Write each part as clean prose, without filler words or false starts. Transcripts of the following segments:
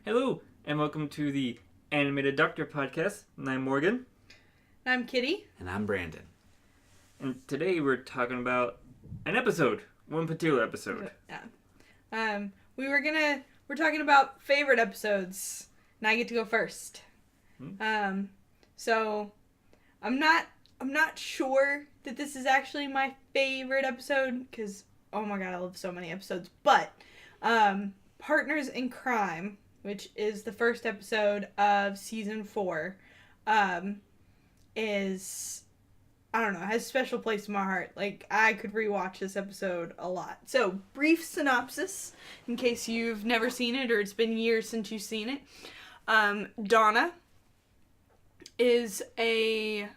Hello, and welcome to the Animated Doctor Podcast. I'm Morgan. I'm Kitty. And I'm Brandon. And today we're talking about an episode. One particular episode. Yeah. We're talking about favorite episodes. And I get to go first. So I'm not sure that this is actually my favorite episode, because oh my god, I love so many episodes. But Partners in Crime, which is the first episode of season 4, is, I don't know, has a special place in my heart. Like, I could rewatch this episode a lot. So, brief synopsis, in case you've never seen it or it's been years since you've seen it. Donna is a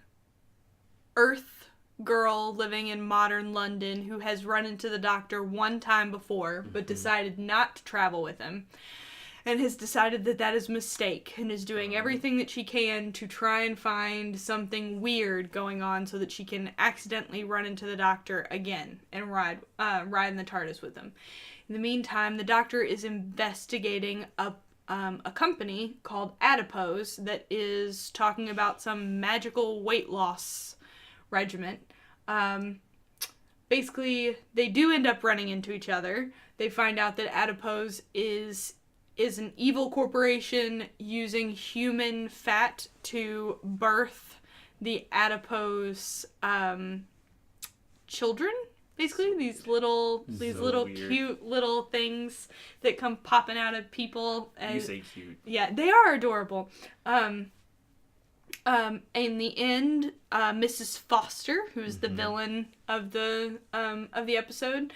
Earth girl living in modern London who has run into the Doctor one time before, but decided not to travel with him. And has decided that that is a mistake and is doing everything that she can to try and find something weird going on so that she can accidentally run into the Doctor again and ride in the TARDIS with him. In the meantime, the Doctor is investigating a company called Adipose that is talking about some magical weight loss regimen. Basically, they do end up running into each other. They find out that Adipose is an evil corporation using human fat to birth the adipose children. Basically, these little weird, cute little things that come popping out of people. You say cute. Yeah, they are adorable. In the end, Mrs. Foster, who's the villain of the episode,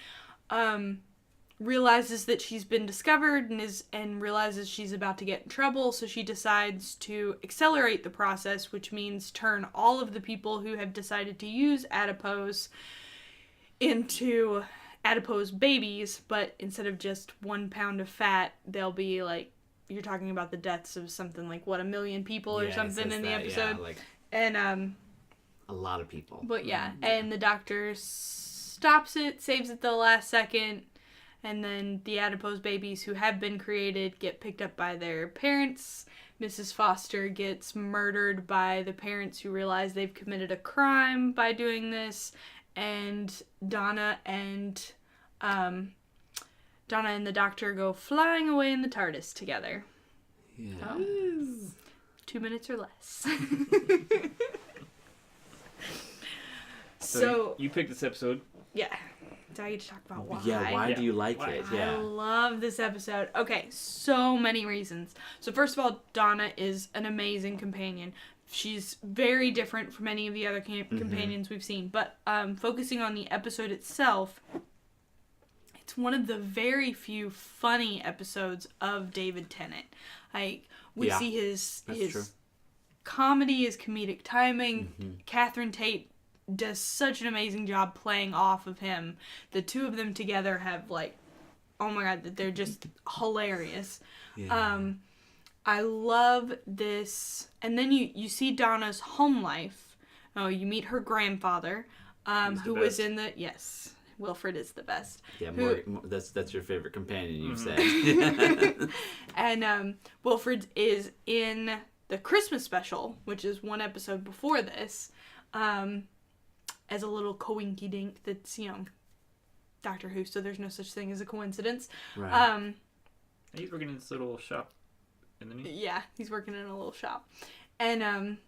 realizes that she's been discovered and realizes she's about to get in trouble, so she decides to accelerate the process, which means turn all of the people who have decided to use adipose into adipose babies, but instead of just 1 pound of fat, they'll be like, you're talking about the deaths of something like, 1 million people or something in the episode. Yeah, and a lot of people. But and the Doctor stops it, saves it the last second. And then the adipose babies who have been created get picked up by their parents. Mrs. Foster gets murdered by the parents who realize they've committed a crime by doing this. And Donna and the Doctor go flying away in the TARDIS together. Yeah. 2 minutes or less. So you picked this episode. Yeah. So I get to talk about why. Yeah, why do you like it? Yeah. I love this episode. Okay, so many reasons. So first of all, Donna is an amazing companion. She's very different from any of the other companions we've seen. But focusing on the episode itself, it's one of the very few funny episodes of David Tennant. We see his comedy, his comedic timing. Catherine Tate does such an amazing job playing off of him. The two of them together have, like, oh my god, they're just hilarious. Yeah. I love this. And then you see Donna's home life. Oh, you meet her grandfather, who was in the... Yes, Wilfred is the best. Yeah, that's your favorite companion, you've said. And Wilfred is in the Christmas special, which is one episode before this, as a little coinky-dink that's, Doctor Who, so there's no such thing as a coincidence. Right. He's working in this little shop, isn't he? Yeah, he's working in a little shop. And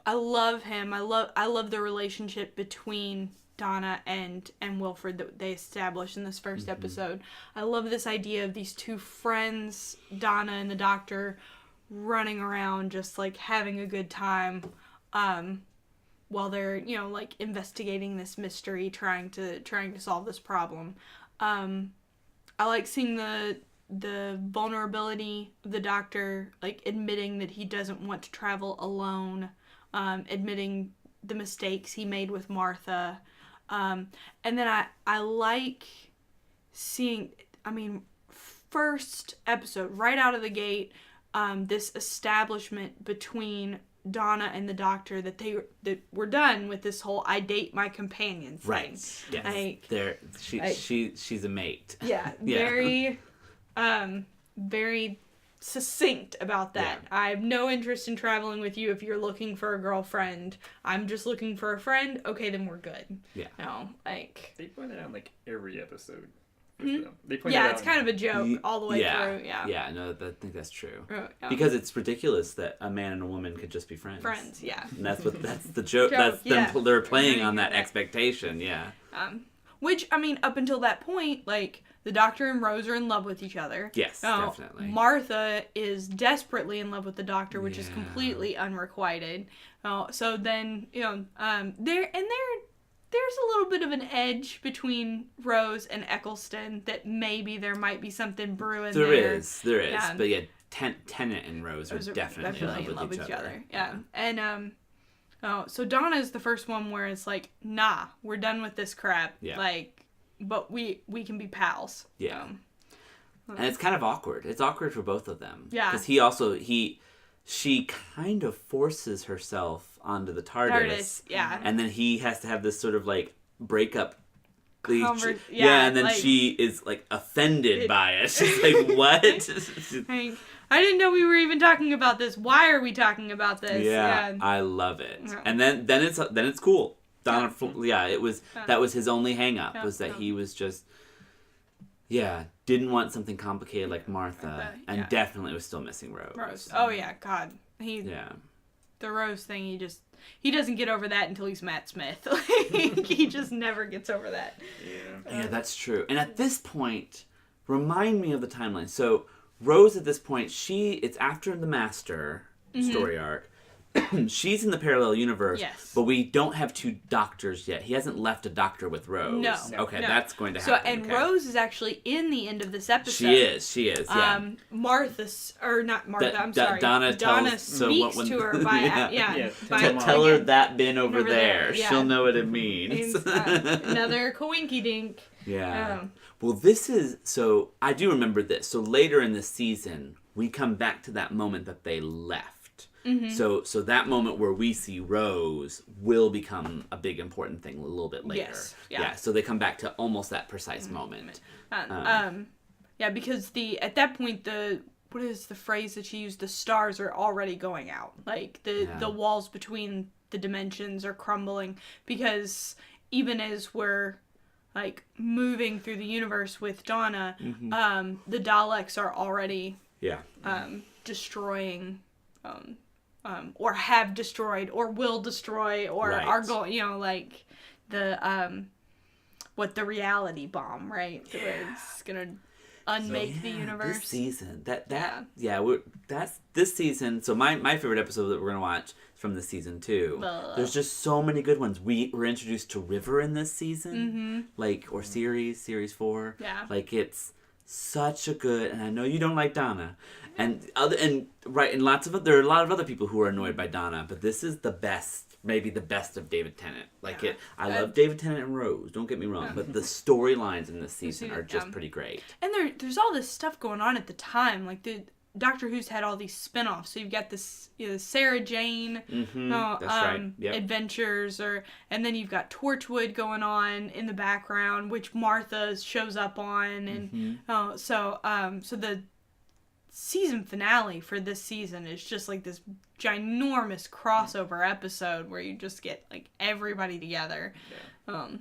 I love him. I love the relationship between Donna and Wilfred that they established in this first episode. I love this idea of these two friends, Donna and the Doctor, running around just, like, having a good time, while they're, investigating this mystery, trying to solve this problem. I like seeing the vulnerability of the Doctor, like, admitting that he doesn't want to travel alone, admitting the mistakes he made with Martha. And then I like seeing, first episode, right out of the gate, this establishment between Donna and the Doctor that we're done with this whole I date my companion thing. Right. Yes. She's a mate. Yeah. Very succinct about that. Yeah. I have no interest in traveling with you if you're looking for a girlfriend. I'm just looking for a friend. Okay, then we're good. Yeah. No, like... They point it out in, like, every episode. Hmm? They point Yeah, it it's out kind of a joke all the way through. Yeah. Yeah, no, I think that's true. Yeah. Because it's ridiculous that a man and a woman could just be friends. Friends, yeah. And that's the joke. That's yeah. them. They're playing on Yeah. that expectation. Yeah. Which, I mean, up until that point, like, the Doctor and Rose are in love with each other. Yes, definitely. Martha is desperately in love with the Doctor, which is Yeah. completely unrequited. So then, there's a little bit of an edge between Rose and Eccleston that maybe there might be something brewing there. There is. Yeah. But yeah, Tennant and Rose are definitely in love with each other. Yeah. And, so Donna is the first one where it's like, nah, we're done with this crap. Yeah. Like, but we can be pals. Yeah. And it's kind of awkward. It's awkward for both of them. Yeah. Because she kind of forces herself onto the TARDIS. Yeah. And then he has to have this sort of like breakup. And then like, she is like offended by it. She's like, what? Like, I didn't know we were even talking about this. Why are we talking about this? Yeah, I love it. Yeah. And then it's cool. Donna, that was his only hang up, was that he was just didn't want something complicated like Martha, and definitely was still missing Rose. Oh yeah, God. The Rose thing, he doesn't get over that until he's Matt Smith. Like, he just never gets over that. Yeah, that's true. And at this point, remind me of the timeline. So Rose at this point, it's after the Master story arc. She's in the parallel universe, but we don't have two doctors yet. He hasn't left a doctor with Rose. No. Okay, that's going to happen. So, and Rose is actually in the end of this episode. She is, yeah. Donna speaks to her by, tell her that bin over there. Yeah. She'll know what it means. Another coinky dink. Yeah. Well, so I do remember this. So later in the season, we come back to that moment that they left. Mm-hmm. So that moment where we see Rose will become a big important thing a little bit later. Yes. Yeah. So they come back to almost that precise moment. Because at that point what is the phrase that she used? The stars are already going out. Like the walls between the dimensions are crumbling, because even as we're like moving through the universe with Donna, the Daleks are already destroying. Or have destroyed, or will destroy, or are going, like the the reality bomb, right? So it's gonna unmake the universe. This season, that's this season. So my favorite episode that we're gonna watch is from this season too. There's just so many good ones. We're introduced to River in this season, or series 4. Yeah, like it's such a good. And I know you don't like Donna. And there are a lot of other people who are annoyed by Donna, but this is the best, maybe the best of David Tennant. I love David Tennant and Rose, don't get me wrong, but the storylines in this season are just pretty great. And there's all this stuff going on at the time, like the Doctor Who's had all these spin-offs. So you've got this Sarah Jane adventures, and then you've got Torchwood going on in the background, which Martha shows up on, and so the season finale for this season is just like this ginormous crossover episode where you just get like everybody together. So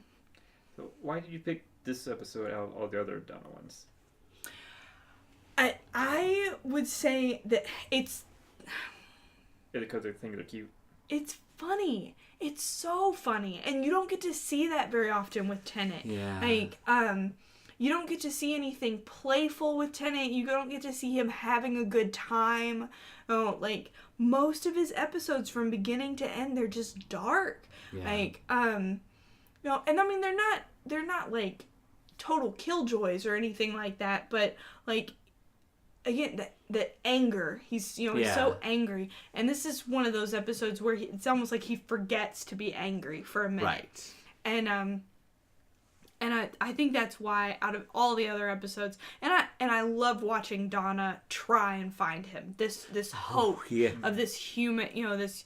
why did you pick this episode out of all the other Donna ones? I would say that it's because I think they're cute. It's funny. It's so funny, and you don't get to see that very often with Tennant. You don't get to see anything playful with Tennant. You don't get to see him having a good time. Most of his episodes from beginning to end, they're just dark. And I mean, they're not like total killjoys or anything like that, but like, again, the anger, he's so angry. And this is one of those episodes where it's almost like he forgets to be angry for a minute. Right. And I think that's why, out of all the other episodes, and I love watching Donna try and find him. This hope of this human, this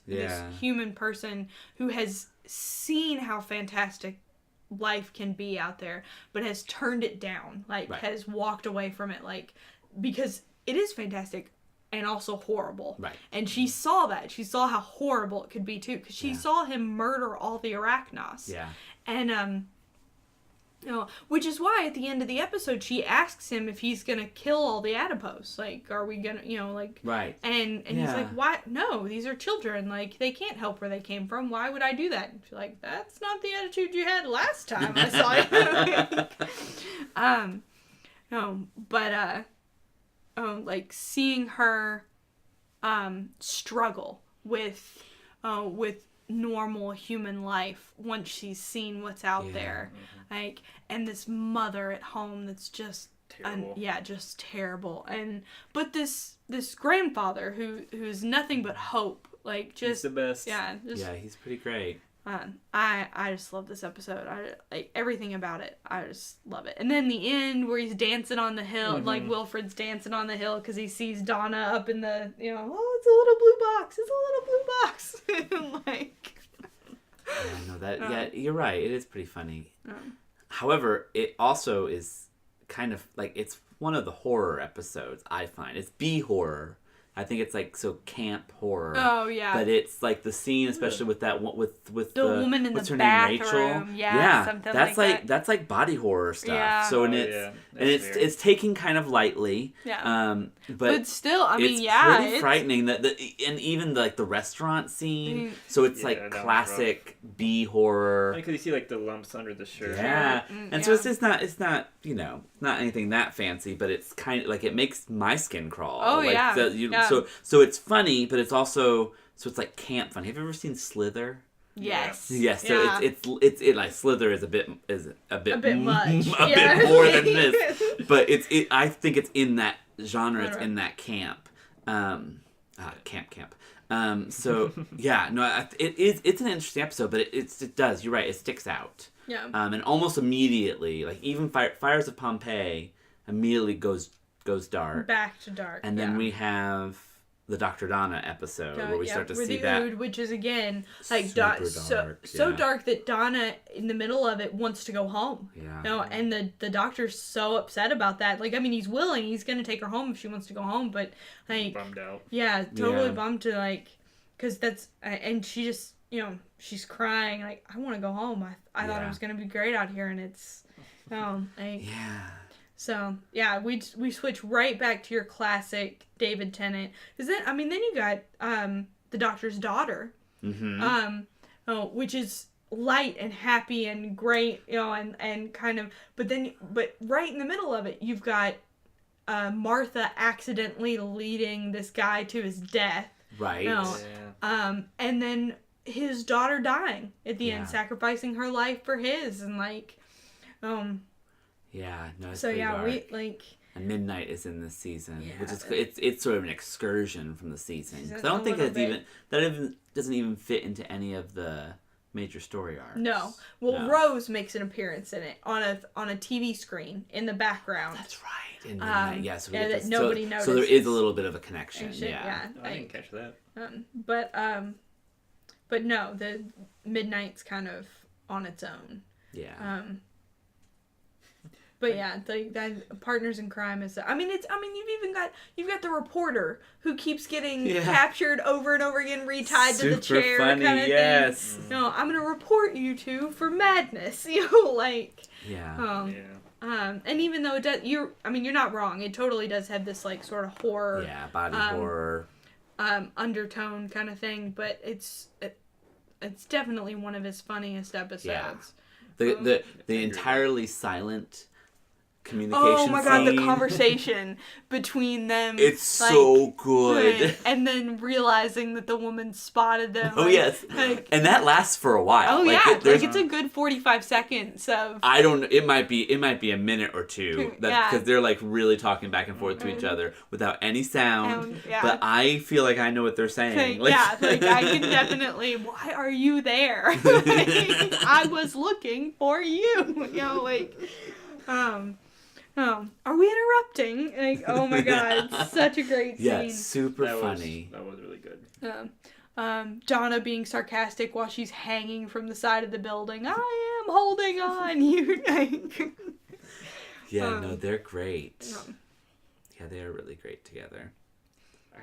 human person who has seen how fantastic life can be out there, but has turned it down, has walked away from it, because it is fantastic. and also horrible. Right. And she saw that. She saw how horrible it could be too, because she Yeah. saw him murder all the Arachnos. Yeah. And which is why at the end of the episode she asks him if he's gonna kill all the adipose. Like, are we gonna, like, Right. And he's like, why? No, these are children. Like, they can't help where they came from. Why would I do that? And she's like, that's not the attitude you had last time I saw you. Like seeing her struggle with normal human life once she's seen what's out there, like, and this mother at home that's just terrible. Just terrible. But this grandfather who's nothing but hope, like, just He's the best. yeah, He's pretty great. I just love this episode. I like everything about it. I just love it. And then the end where he's dancing on the hill, like Wilfred's dancing on the hill because he sees Donna up in the, it's a little blue box. It's a little blue box. Like, You're right. It is pretty funny. However, it also is kind of like, it's one of the horror episodes, I find. It's B horror. I think it's like so camp horror. Oh yeah. But it's like the scene, especially with that one with the woman in what's the her bathroom. name, Rachel. Yeah, something that's like that. That's like body horror stuff. Yeah. So it's taken kind of lightly. Yeah. But still, I mean, it's pretty frightening that and even like the restaurant scene. So it's like classic B horror. Because you see like the lumps under the shirt. Yeah. And so it's not not anything that fancy, but it's kind of like, it makes my skin crawl. Oh, like, yeah. So it's funny, but it's also, so it's like camp funny. Have you ever seen Slither? Yes. Yes. So it's like Slither is a bit much. a bit more than this, but I think it's in that genre. It's in that camp. Camp. So yeah, no, it's an interesting episode, but it does. You're right. It sticks out. Yeah. And almost immediately, like even Fires of Pompeii immediately goes dark. Back to dark. And then we have the Dr. Donna episode where we start to see that. Ood, which is again like super dark, so dark that Donna in the middle of it wants to go home. Yeah. And the doctor's so upset about that. Like, I mean, he's willing. He's going to take her home if she wants to go home, but like Bummed out. Yeah, totally bummed to like, cuz that's and she just, she's crying like, I want to go home. I thought it was going to be great out here, and it's So, yeah, we switch right back to your classic David Tennant. Because then you got the doctor's daughter, which is light and happy and great, and kind of, but right in the middle of it, you've got Martha accidentally leading this guy to his death. Right. And then his daughter dying at the end, sacrificing her life for his, and like, yeah, no, it's so yeah, dark. we like. And Midnight is in this season, which is it's sort of an excursion from the season, because I don't think that doesn't even fit into any of the major story arcs. No, Rose makes an appearance in it on a TV screen in the background. That's right. In Midnight, that nobody noticed. So there is a little bit of a connection. I didn't catch that. But no, the Midnight's kind of on its own. Yeah. But yeah, that Partners in Crime is. You've got the reporter who keeps getting captured over and over again, retied to the chair, funny, kind of yes. thing. No, I'm gonna report you two for madness. Like. Yeah. And even though it does, you're not wrong. It totally does have this like sort of horror. Yeah, body horror. Undertone kind of thing, but it's definitely one of his funniest episodes. Yeah. The entirely silent communication Oh my god, scene. the conversation between them. It's so good. Right, and then realizing that the woman spotted them. Oh, yes. And that lasts for a while. Oh, yeah. It's a good 45 seconds of... I don't know. It might be a minute or two. Because they're like really talking back and forth to each other without any sound. But I feel like I know what they're saying. I can definitely... Why are you there? I was looking for you. Are we interrupting? Like, oh my god, it's such a great scene. Yeah, super funny. That was really good. Donna being sarcastic while she's hanging from the side of the building. I am holding on. No, they're great. Yeah, they are really great together.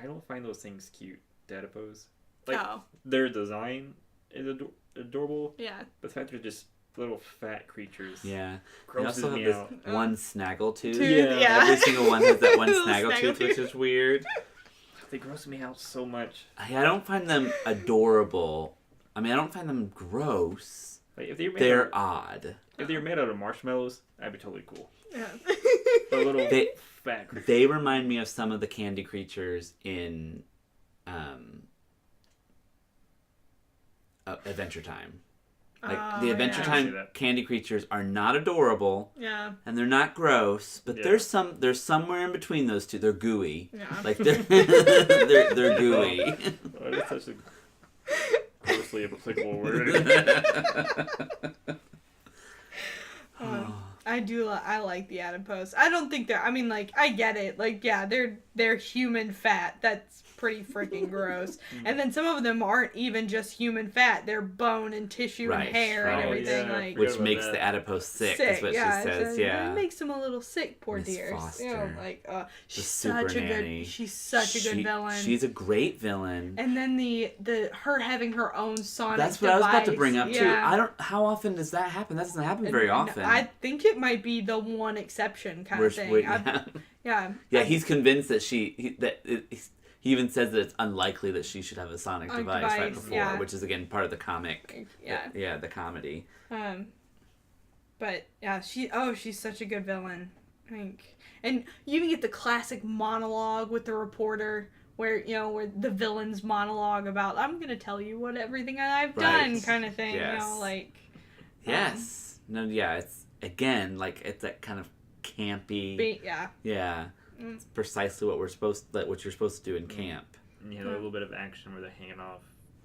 I don't find those things cute. The adipose, like Oh. their design is adorable, Yeah. but the fact they're just little fat creatures. Yeah. They Grosses also have me this out. one snaggle tooth. Yeah. Every single one has that one Little snaggle snaggle tooth, which is weird. They gross me out so much. I don't find them adorable. I mean, I don't find them gross. Like if they're They're odd. if they were made out of marshmallows, that'd be totally cool. Yeah. But little They fat creatures. they remind me of some of the candy creatures in Adventure Time. Like the Adventure yeah. I see Time that. candy creatures are not adorable Yeah. and they're not gross, but Yeah. there's somewhere in between those two. They're gooey. Yeah. Like they're gooey. Oh, that's such a grossly applicable word. I like the adipose. I don't think they're. I mean, like, I get it. Like, yeah, they're human fat. That's pretty freaking gross. And then some of them aren't even just human fat. They're bone and tissue Right. and hair and Oh, everything. yeah. Like, Which about makes that. the adipose sick, sick. is what Yeah, she says. so Yeah. it makes them a little sick. Poor Miss dears. You know, Foster. like, she's super such a nanny. good. She's such a good villain. She's a great villain. And then the her having her own sonic That's what I was about to device. bring up too. Yeah. I don't. How often does that happen? That doesn't happen very often. I think it might be the one exception kind Where- of thing. where- Yeah. yeah, he's convinced that he even says that it's unlikely that she should have a sonic device right before, yeah. which is again part of the comic. Yeah. The comedy. But yeah, she's such a good villain. I think, and you even get the classic monologue with the reporter, where where the villain's monologue about I'm gonna tell you what everything I've done, Right. kind of thing. Yes. You know, like. Yes. No. Yeah. It's again like it's that kind of campy. Yeah. Yeah. Mm. It's precisely what what you're supposed to do in camp. And you have a little bit of action where they're hanging off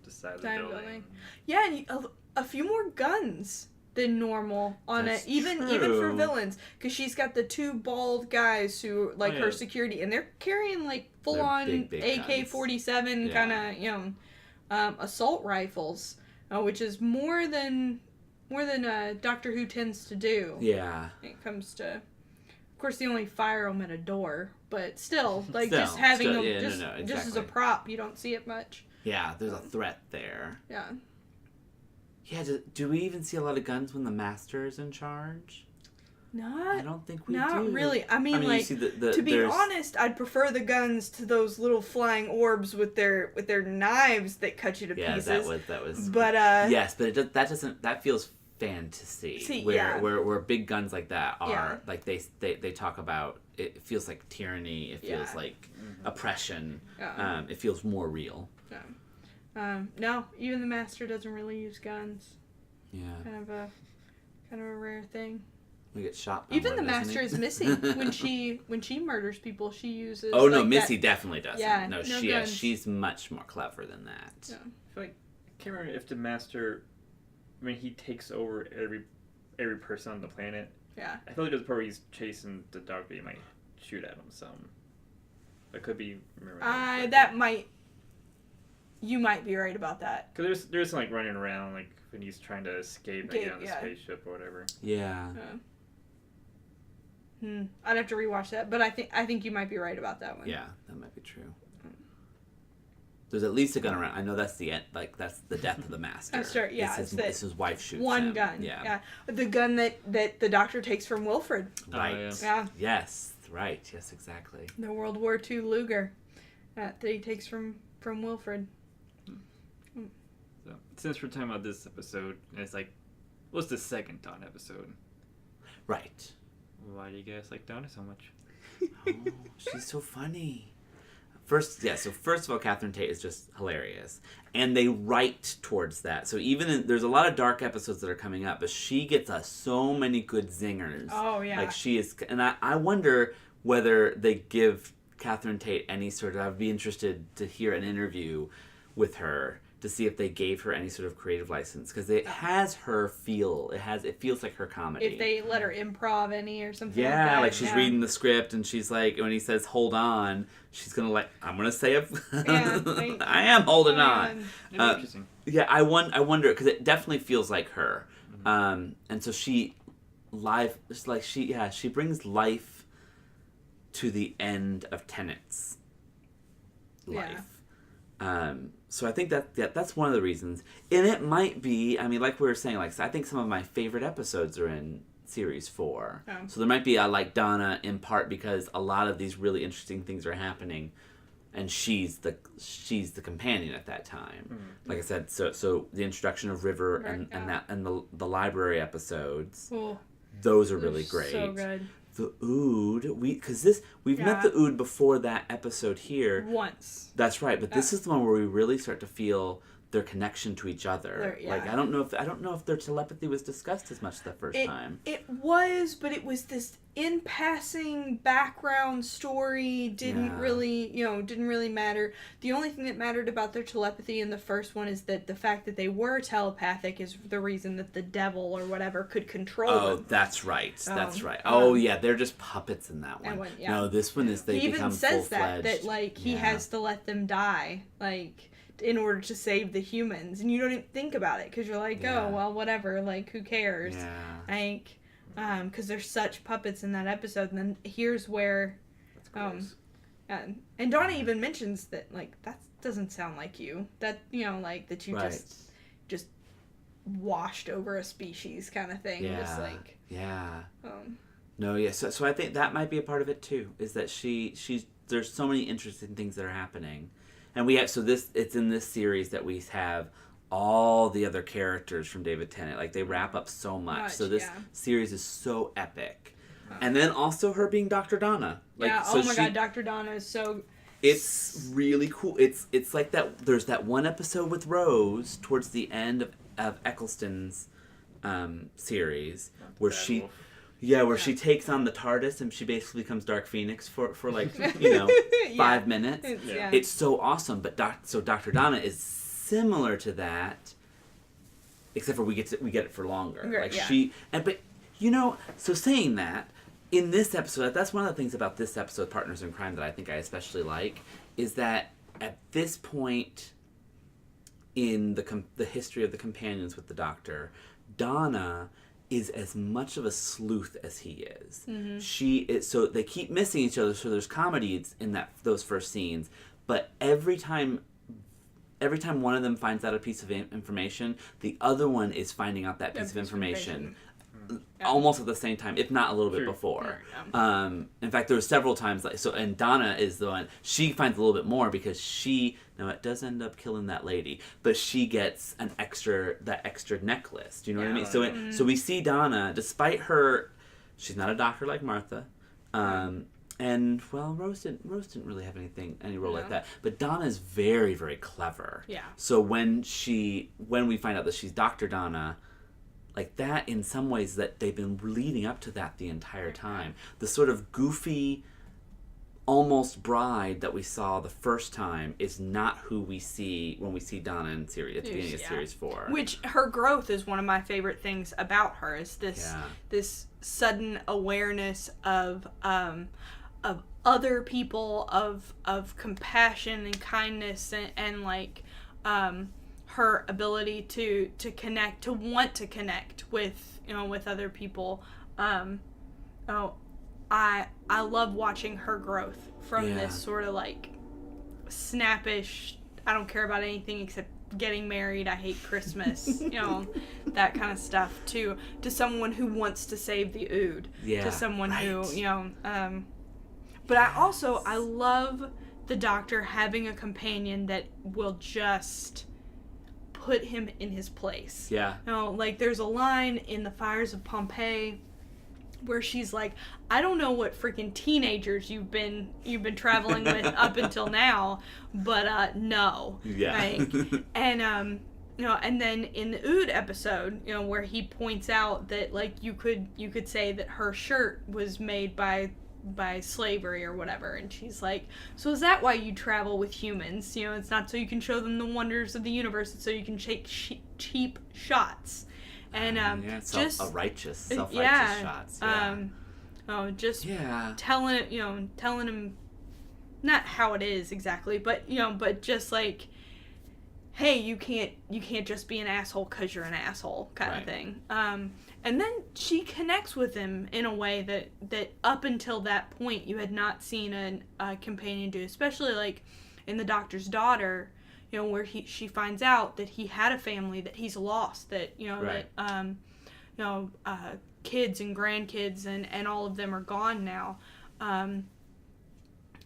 the side of the Side building. building. Yeah, and a few more guns than normal on That's it, even for true. villains, because she's got the two bald guys who like Oh, yeah. her security, and they're carrying like full They're on big AK-47 Yeah. kind of assault rifles, which is more than Doctor Who tends to do. Yeah. When it comes to, of course, they only fire them at a door, but still, like Still, just having them yeah, just no, just as a exactly. prop, you don't see it much. Yeah. There's a threat there. Yeah. Yeah. Do we even see a lot of guns when the master is in charge? I Not don't think we do. Not really. I mean, you like, see the to be there's- honest, I'd prefer the guns to those little flying orbs with their knives that cut you to Yeah, pieces. that was. But Yes, but that feels fantasy. See, where, yeah. where big guns like that are Yeah. like they talk about. It feels like tyranny. It feels Yeah. like oppression. Yeah. It feels more real. No, even the master doesn't really use guns. Yeah, Kind of a rare thing. we get shot. by Even one, the doesn't master he? is missing when she murders people. She uses. Oh no, like, Missy that- definitely doesn't. Yeah, no, no she guns. she's much more clever than that. Yeah. I feel like I can't remember if the master, when he takes over every person on the planet. Yeah. I feel like there's a part where he's chasing the dog, but he might shoot at him some. That could be. That might. You might be right about that. Because there's like running around like when he's trying to escape and get on the Yeah. spaceship or whatever. Yeah. I'd have to rewatch that, but I think you might be right about that one. Yeah, that might be true. There's at least a gun around. I know that's the end. Like that's the death of the master. That's right, yeah, It's his wife shoots One him. gun. Yeah. The gun that the doctor takes from Wilfred. Right. yeah. Yeah. Yes. Right. Yes. Exactly. The World War II Luger that he takes from Wilfred. So since we're talking about this episode, and it's like, what's the second Dawn episode? Right. Why do you guys like Donna so much? Oh, she's so funny. First of all, Catherine Tate is just hilarious, and they write towards that. So there's a lot of dark episodes that are coming up, but she gets us so many good zingers. Oh yeah. Like she is, and I wonder whether they give Catherine Tate any sort of. I'd be interested to hear an interview with her to see if they gave her any sort of creative license, because it has her feel. It feels like her comedy. If they let her improv any or something like Yeah, that. like she's reading the script and she's like, when he says "hold on," she's gonna I'm gonna say it. I am holding on. Interesting. Yeah, I wonder because it definitely feels like her, and so she brings life to the end of Tenets. life. So I think that's one of the reasons. And it might be, I mean, like we were saying, like, I think some of my favorite episodes are in series 4. Oh. So there might be, I like Donna in part because a lot of these really interesting things are happening, and she's the companion at that time. Like I said, so the introduction of River and the library episodes, those are really great. So good. The Ood, we've met the Ood before that episode here. Once. That's right, but this is the one where we really start to feel their connection to each other. Like I don't know if their telepathy was discussed as much the first time. It was, but it was this in passing background story. Didn't really matter. The only thing that mattered about their telepathy in the first one is that the fact that they were telepathic is the reason that the devil or whatever could control them. Oh, that's right. That's right. Oh yeah, they're just puppets in that one. No, this one is they become full-fledged. He even says that like he has to let them die, like, in order to save the humans, and you don't even think about it because you're like, oh well, whatever, like, who cares? Like, because they're such puppets in that episode. And then here's where, and Donna even mentions that, like, that doesn't sound like you. That, like, that you just washed over a species kind of thing. Just like So I think that might be a part of it too. Is that she's there's so many interesting things that are happening. And we have, it's in this series that we have all the other characters from David Tennant. Like, they wrap up so much. So this series is so epic. And then also her being Dr. Donna. Like, oh my god, Dr. Donna is so... It's really cool. It's like that, there's that one episode with Rose towards the end of Eccleston's series where she... Wolf. Yeah, where she takes on the TARDIS and she basically becomes Dark Phoenix for like, 5 minutes. It's so awesome. But Dr. Donna is similar to that, except for we get it for longer. So saying that, in this episode, that's one of the things about this episode, Partners in Crime, that I think I especially like, is that at this point in the history of the companions with the Doctor, Donna is as much of a sleuth as he is. Mm-hmm. She is, so they keep missing each other, so there's comedy in those first scenes, but every time one of them finds out a piece of information, the other one is finding out that piece of information. Almost at the same time, if not a little bit before. In fact, there were several times and Donna is the one, she finds a little bit more because it does end up killing that lady, but she gets that extra necklace. Do you know what I mean? So we see Donna, despite her, she's not a doctor like Martha, and well, Rose didn't really have any role like that. But Donna is very, very clever. Yeah. So when we find out that she's Dr. Donna, like that, in some ways, that they've been leading up to that the entire time. The sort of goofy, almost bride that we saw the first time is not who we see when we see Donna at the beginning of Series 4. Which, her growth is one of my favorite things about her, is this sudden awareness of other people, of compassion and kindness, and like, her ability to connect, to want to connect with other people. I love watching her growth from this sort of like snappish, I don't care about anything except getting married, I hate Christmas, that kind of stuff, to someone who wants to save the Ood, to someone who, but I love the Doctor having a companion that will just put him in his place. Yeah. Like, there's a line in The Fires of Pompeii where she's like, I don't know what freaking teenagers you've been traveling with up until now, but no. Yeah. Like, and and then in the Ood episode, where he points out that, like, you could say that her shirt was made by slavery or whatever, and she's like, so is that why you travel with humans? It's not so you can show them the wonders of the universe, it's so you can take cheap shots. And self-righteous shots. Telling him not how it is exactly, but just like, hey, you can't just be an asshole because you're an asshole kind of thing. And then she connects with him in a way that up until that point you had not seen a companion do, especially like in the doctor's daughter, where she finds out that he had a family that he's lost, that, Right. that, kids and grandkids and all of them are gone now.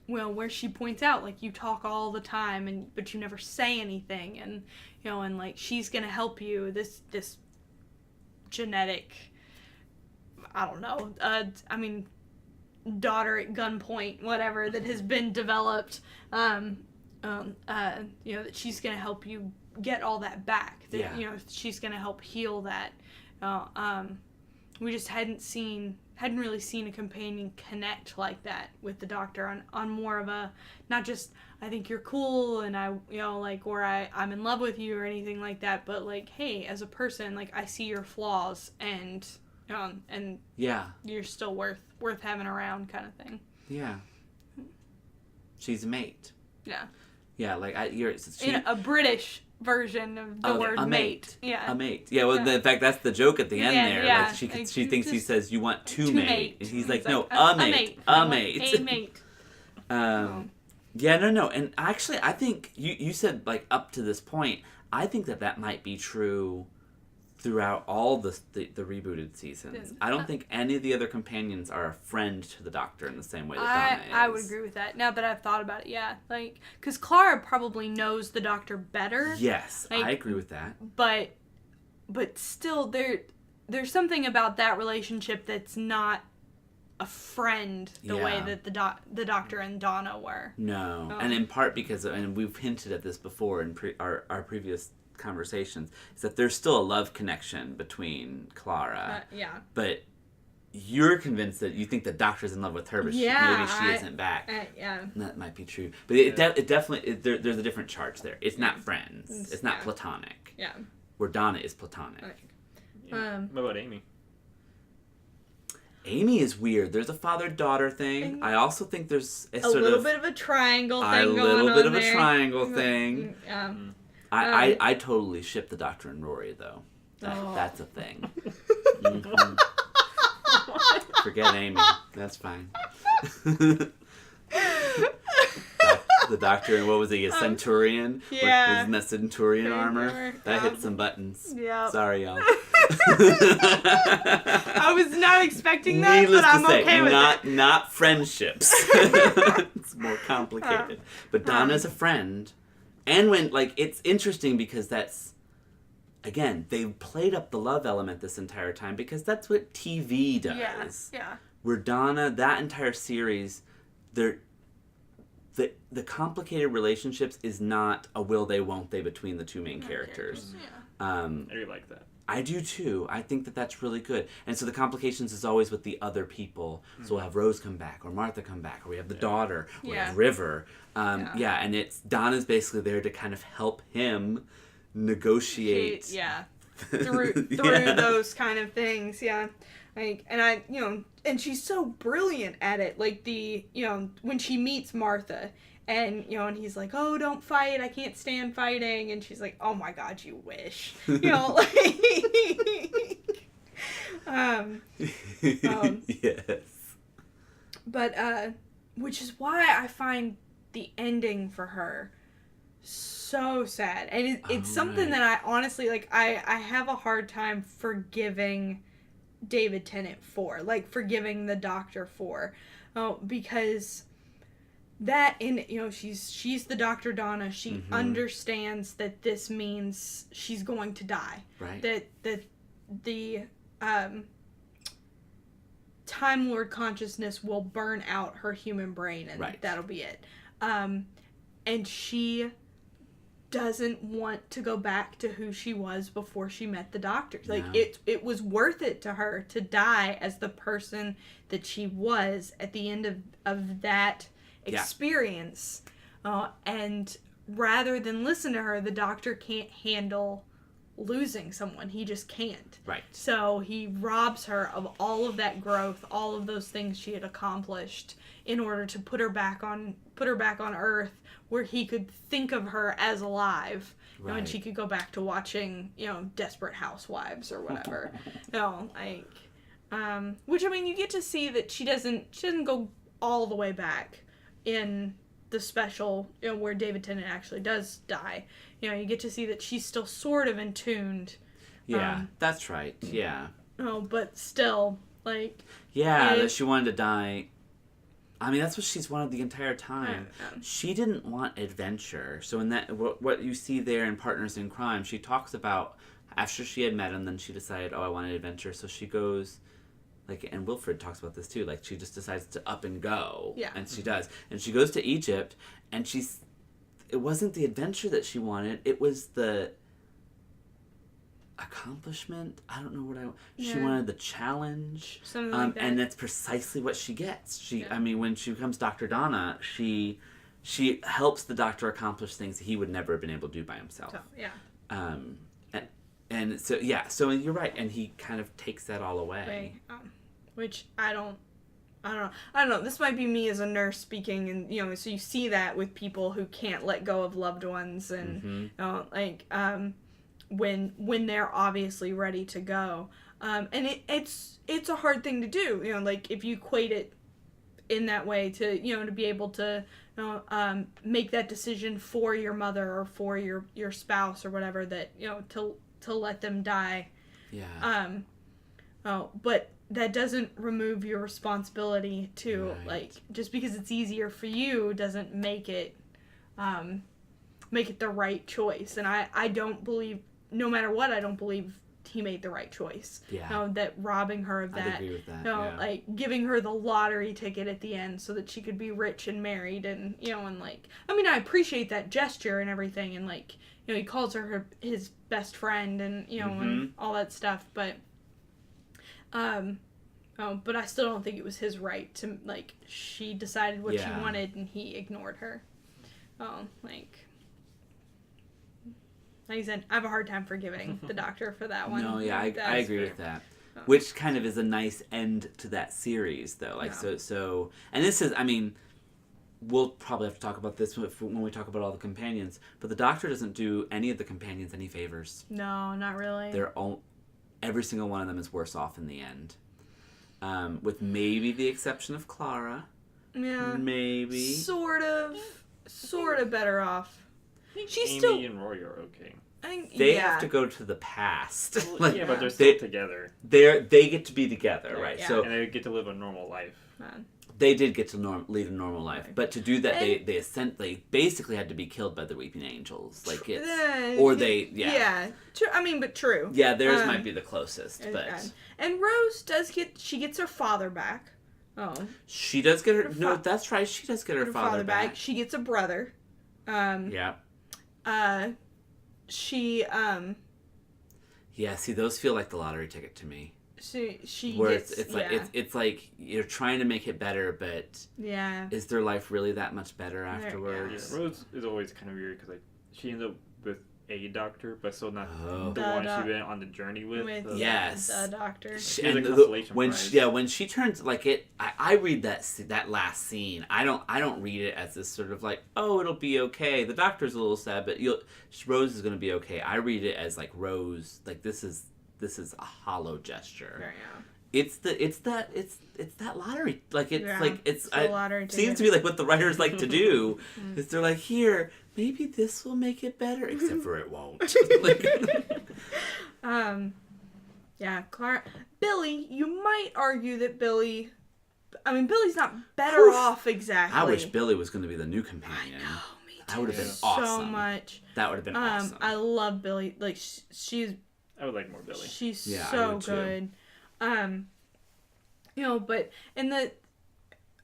Where she points out, like, you talk all the time, but you never say anything, and, and, like, she's gonna help you, this genetic, I don't know, daughter at gunpoint, whatever, that has been developed, that she's gonna help you get all that back, that, she's gonna help heal that. We just hadn't really seen a companion connect like that with the doctor on more of a, not just, I think you're cool and I, or I'm in love with you or anything like that, but like, hey, as a person, like, I see your flaws and you're still worth having around, kind of thing. Yeah. She's a mate. Yeah. Yeah, like, in a British version of the word mate. Yeah. A mate. Yeah, well, in fact, that's the joke at the end there. Yeah. Like, she thinks he says, you want to mate. And he's like, no, a mate. mate. A mate. A mate. Yeah, no. And actually, I think you said, like, up to this point, I think that might be true throughout all the rebooted seasons. I don't think any of the other companions are a friend to the Doctor in the same way that Donna is. I would agree with that. Now that I've thought about it, yeah. Like, because Clara probably knows the Doctor better. Yes, like, I agree with that. But still, there's something about that relationship that's not a friend the way that the Doctor and Donna were. No, and in part because, and we've hinted at this before in our previous conversations, is that there's still a love connection between Clara. But you're convinced that you think the Doctor's in love with her, but maybe she isn't back. That might be true. But it definitely, there's a different charge there. It's not friends. It's not platonic. Yeah. Where Donna is platonic. What about Amy? Amy is weird. There's a father-daughter thing. I also think there's a little bit of a triangle thing going on there. A little bit of a triangle thing. Yeah. I totally ship the Doctor and Rory, though. That's a thing. Mm-hmm. Forget Amy. That's fine. The Doctor, and what was he, a Centurion? Yeah. Isn't that Centurion armor? That hit some buttons. Yeah. Sorry, y'all. I was not expecting that, Needless but I'm to say, okay with it. Not friendships. It's more complicated. But Donna's a friend. And when, like, it's interesting because that's, again, they've played up the love element this entire time because that's what TV does. Yeah. Where Donna, that entire series, the complicated relationships is not a will they, won't they between the two main characters. I really like that. I do too. I think that that's really good. And so the complications is always with the other people. Mm-hmm. So we'll have Rose come back, or Martha come back, or we have the daughter, or we have River. And it's Donna's basically there to kind of help him negotiate. Through those kind of things. Yeah. Like, and and she's so brilliant at it. Like when she meets Martha. And, and he's like, oh, don't fight. I can't stand fighting. And she's like, oh, my God, you wish. Like... yes. But, which is why I find the ending for her so sad. And it's something that I honestly, like, I have a hard time forgiving David Tennant for. Like, forgiving the Doctor for. Because... that, and she's the Dr. Donna. She understands that this means she's going to die. Right. That the Time Lord consciousness will burn out her human brain, and that'll be it. And she doesn't want to go back to who she was before she met the Doctor. Like, it was worth it to her to die as the person that she was at the end of that experience, and rather than listen to her, the Doctor can't handle losing someone. He just can't. Right. So he robs her of all of that growth, all of those things she had accomplished, in order to put her back on Earth, where he could think of her as alive, and she could go back to watching, Desperate Housewives or whatever. Which, I mean, you get to see that she doesn't go all the way back in the special, where David Tennant actually does die, you get to see that she's still sort of in tuned. Yeah, that's right. Yeah. But still, like... Yeah, that she wanted to die. I mean, that's what she's wanted the entire time. She didn't want adventure. So in that, what you see there in Partners in Crime, she talks about, after she had met him, then she decided, I wanted adventure. So she goes, like, and Wilfred talks about this too, like, she just decides to up and go. Yeah. And she does. And she goes to Egypt, and it wasn't the adventure that she wanted, it was the accomplishment. I don't know what she wanted the challenge. Something like that. And that's precisely what she gets. I mean, when she becomes Dr. Donna, she helps the doctor accomplish things he would never have been able to do by himself. So, yeah. And so, yeah, so you're right, and he kind of takes that all away. Which I don't know. This might be me as a nurse speaking, and so you see that with people who can't let go of loved ones, and when they're obviously ready to go, and it's a hard thing to do. Like if you equate it in that way to to be able to make that decision for your mother or for your spouse or whatever, that to let them die. Yeah. But that doesn't remove your responsibility to like, just because it's easier for you doesn't make it the right choice. And I don't believe, no matter what, I don't believe he made the right choice. Yeah. That robbing her of that. I'd agree with that. Like giving her the lottery ticket at the end so that she could be rich and married, and and like, I mean, I appreciate that gesture and everything, and like, he calls her his best friend, and and all that stuff, but but I still don't think it was his right to, like, she decided what she wanted and he ignored her. Like I said, I have a hard time forgiving the doctor for that one. No, yeah, I agree with that. Which kind of is a nice end to that series, though. Like, so, and this is, I mean, we'll probably have to talk about this when we talk about all the companions, but the doctor doesn't do any of the companions any favors. No, not really. Every single one of them is worse off in the end. With maybe the exception of Clara. Yeah. Maybe. Sort of better off. She's Amy still... and Roy are okay. They have to go to the past. Well, but they're still together. They get to be together, right? Yeah. So and they get to live a normal life. They did get to lead a normal life, but to do that, they basically had to be killed by the Weeping Angels, like Yeah, true. I mean, but true. Yeah, theirs might be the closest, but and Rose gets her father back. Oh, she does get her. No, that's right. She does get her father back. She gets a brother. Yeah. She Yeah. See, those feel like the lottery ticket to me. She where gets, it's like you're trying to make it better, but is their life really that much better afterwards? Yeah, Rose is always kind of weird because like she ends up with a doctor, but still not the The one she went on the journey with. Yes, the doctor. When she turns like it, I read that last scene. I don't read it as this sort of like, oh, it'll be okay. The doctor's a little sad, but Rose is gonna be okay. I read it as like Rose, like this is a hollow gesture. Yeah. It's that lottery. Like it's lottery seems to be like what the writers like to do. Is they're like, here, maybe this will make it better, except for it won't. Yeah, Clara. Billy, you might argue that Billy's not better off exactly. I wish Billy was going to be the new companion. I know, me too. That would have been awesome. So much. That would have been awesome. I love Billy. Like, she's... I would like more Billy. She's so good. But in the...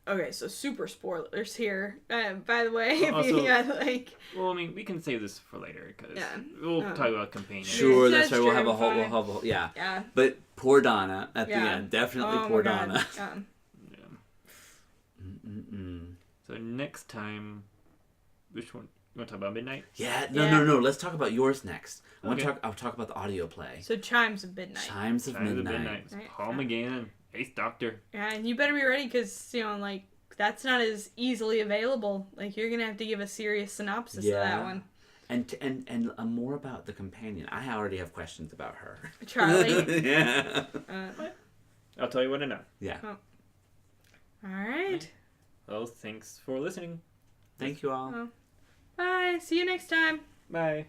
Okay, so super spoilers here. By the way, well, I mean, we can save this for later because we'll talk about companions. Sure, that's right. We'll have a whole. Yeah. But poor Donna at the end. Definitely poor Donna. So next time, which one? You want to talk about Midnight? Yeah. No. Let's talk about yours next. I'll talk about the audio play. So Chimes of Midnight. Chimes of Midnight. Paul McGann, Ace Doctor. Yeah, and you better be ready because that's not as easily available. Like, you're gonna have to give a serious synopsis of that one. And more about the companion. I already have questions about her. Charlie. Yeah. I'll tell you when I know. Yeah. All right. Well, thanks for listening. Thank you all. Bye. See you next time. Bye.